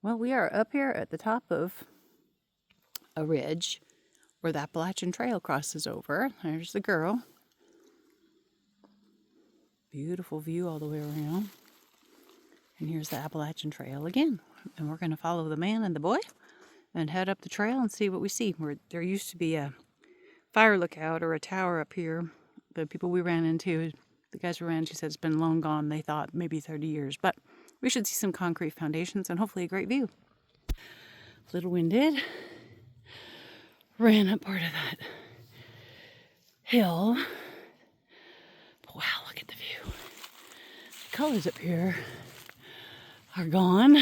Well, we are up here at the top of a ridge where the Appalachian Trail crosses over. There's the girl. Beautiful view all the way around. And here's the Appalachian Trail again. And we're going to follow the man and the boy and head up the trail and see what we see. There used to be a fire lookout or a tower up here. The people we ran into, the guys we ran into said it's been long gone. They thought maybe 30 years. But we should see some concrete foundations and hopefully a great view. A little winded. Ran up part of that hill. But wow, look at the view. The colors up here are gone.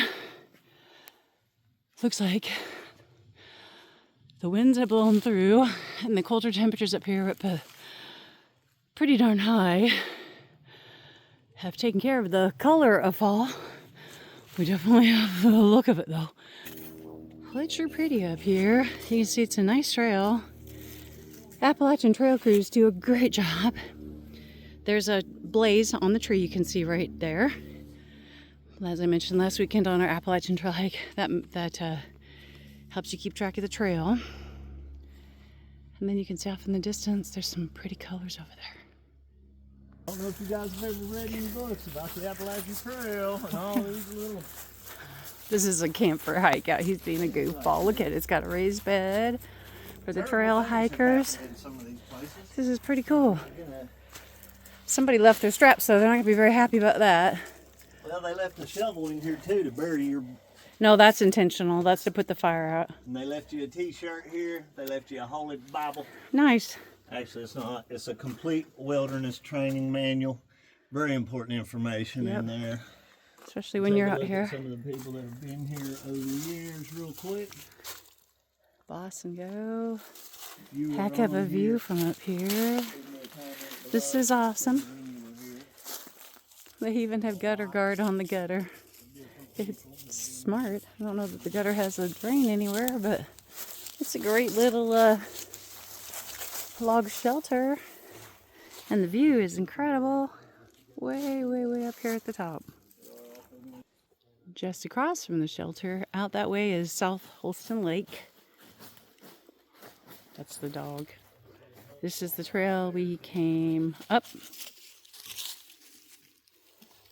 Looks like the winds have blown through and the colder temperatures up here up pretty darn high have taken care of the color of fall. We definitely have the look of it though. Well, it's sure pretty up here. You can see it's a nice trail. Appalachian Trail crews do a great job. There's a blaze on the tree you can see right there. As I mentioned last weekend on our Appalachian Trail hike, that helps you keep track of the trail. And then you can see off in the distance, there's some pretty colors over there. I don't know if you guys have ever read any books about the Appalachian Trail and all these little... This is a camper hike out. He's being a goofball. Look at it. It's got a raised bed for the trail hikers. This is pretty cool. Somebody left their straps, so they're not going to be very happy about that. Well, they left a shovel in here too to bury your... No, that's intentional. That's to put the fire out. And they left you a t-shirt here. They left you a Holy Bible. Nice. Actually, it's not. It's a complete wilderness training manual. Very important information in there. Especially when you're out here. Some of the people that have been here over the years real quick. Boss and go. Heck of a view from up here. This is awesome. They even have gutter guard on the gutter. It's smart. I don't know that the gutter has a drain anywhere, but it's a great little log shelter. And the view is incredible. Way, way, way up here at the top. Just across from the shelter, out that way, is South Holston Lake. That's the dog. This is the trail we came up.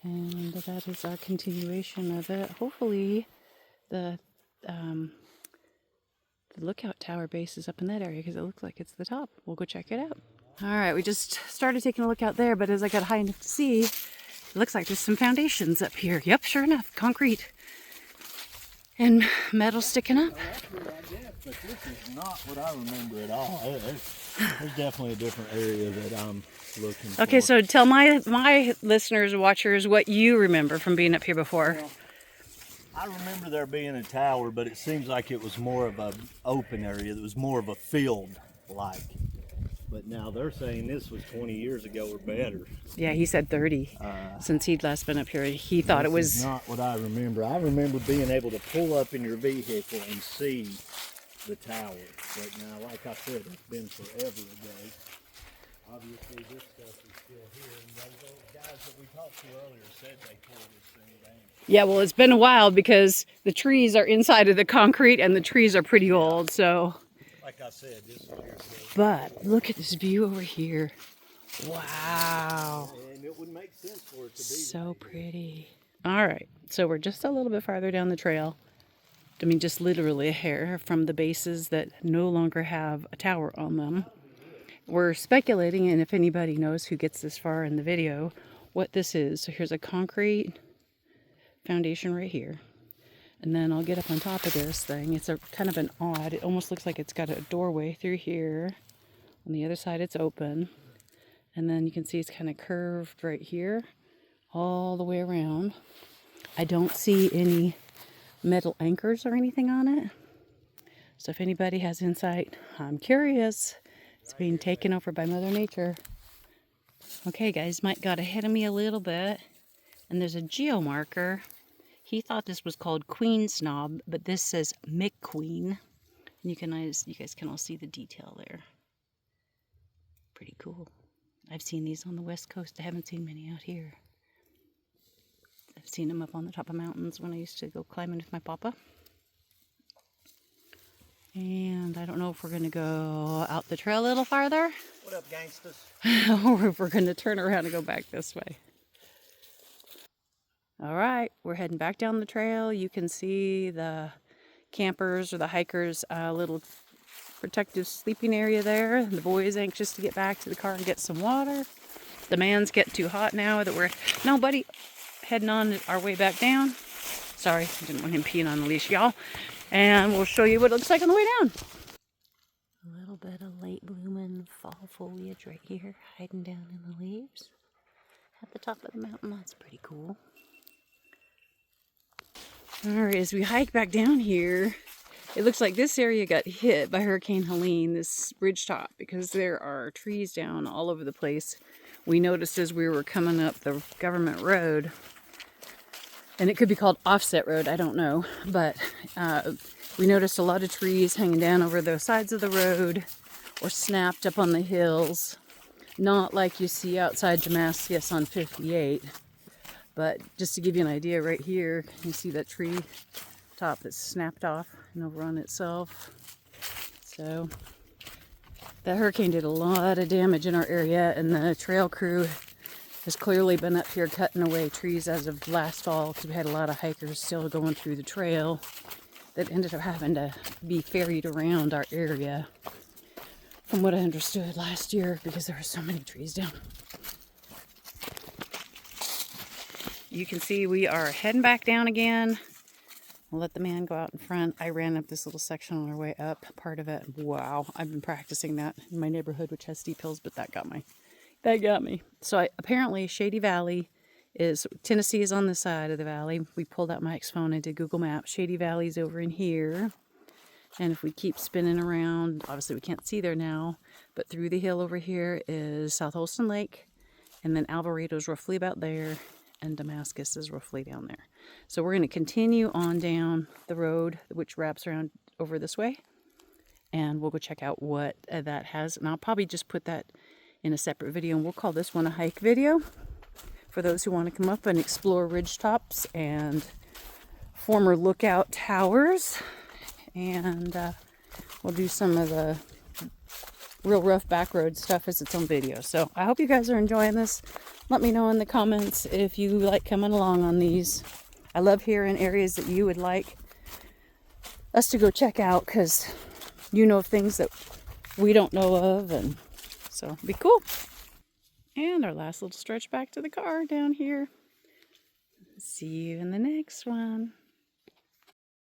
And that is our continuation of it. Hopefully the lookout tower base is up in that area because it looks like it's the top. We'll go check it out. All right, we just started taking a look out there, but as I got high enough to see, it looks like there's some foundations up here. Yep, sure enough, concrete and metal sticking up. Well, that's what I guess, but this is not what I remember at all. There's definitely a different area that I'm looking for. Okay, so tell my listeners, watchers, what you remember from being up here before. Well, I remember there being a tower, but it seems like it was more of an open area. It was more of a field-like. But now they're saying this was 20 years ago or better. Yeah, he said 30 since he'd last been up here. He thought it was... This is not what I remember. I remember being able to pull up in your vehicle and see the tower. But now, like I said, it's been forever ago. Obviously, this stuff is still here. And those guys that we talked to earlier said they tore this thing down. Yeah, well, it's been a while because the trees are inside of the concrete and the trees are pretty old, so... Like I said, this is years ago. But look at this view over here. Wow. And it would make sense for it to be So pretty. All right, so we're just a little bit farther down the trail. I mean, just literally a hair from the bases that no longer have a tower on them. We're speculating, and if anybody knows who gets this far in the video, what this is. So here's a concrete foundation right here. And then I'll get up on top of this thing. It's a kind of an odd, it almost looks like it's got a doorway through here. On the other side, it's open. And then you can see it's kind of curved right here, all the way around. I don't see any metal anchors or anything on it. So if anybody has insight, I'm curious. It's being taken over by Mother Nature. Okay, guys, Mike got ahead of me a little bit. And there's a geo marker. He thought this was called Queen's Knob, but this says McQueen. And you guys can all see the detail there. Pretty cool. I've seen these on the West Coast. I haven't seen many out here. I've seen them up on the top of mountains when I used to go climbing with my papa. And I don't know if we're going to go out the trail a little farther. What up, gangsters? Or if we're going to turn around and go back this way. All right, we're heading back down the trail. You can see the campers or the hikers' little protective sleeping area there. The boy is anxious to get back to the car and get some water. The man's getting too hot now that we're... No, buddy, heading on our way back down. Sorry, I didn't want him peeing on the leash, y'all. And we'll show you what it looks like on the way down. A little bit of late blooming fall foliage right here, hiding down in the leaves. At the top of the mountain, that's pretty cool. Alright, as we hike back down here, it looks like this area got hit by Hurricane Helene, this ridge top, because there are trees down all over the place. We noticed as we were coming up the government road, and it could be called Offset Road, I don't know, but we noticed a lot of trees hanging down over the sides of the road or snapped up on the hills. Not like you see outside Damascus on 58, but just to give you an idea, right here, you see that tree top that's snapped off and overrun itself. So that hurricane did a lot of damage in our area, and the trail crew has clearly been up here cutting away trees as of last fall, because we had a lot of hikers still going through the trail that ended up having to be ferried around our area, from what I understood last year, because there were so many trees down. You can see we are heading back down again. We'll let the man go out in front. I ran up this little section on our way up, part of it. Wow, I've been practicing that in my neighborhood, which has steep hills, but that got me. So apparently Shady Valley is, Tennessee is on the side of the valley. We pulled out Mike's phone and did Google Maps. Shady Valley's over in here. And if we keep spinning around, obviously we can't see there now, but through the hill over here is South Holston Lake, and then Alvarado's roughly about there, and Damascus is roughly down there. So we're going to continue on down the road, which wraps around over this way, and we'll go check out what that has. And I'll probably just put that in a separate video, and we'll call this one a hike video for those who want to come up and explore ridge tops and former lookout towers. And we'll do some of the real rough back road stuff as its own video. So I hope you guys are enjoying this. Let me know in the comments if you like coming along on these. I love hearing areas that you would like us to go check out, because you know things that we don't know of, and so it'll be cool. And our last little stretch back to the car down here. See you in the next one.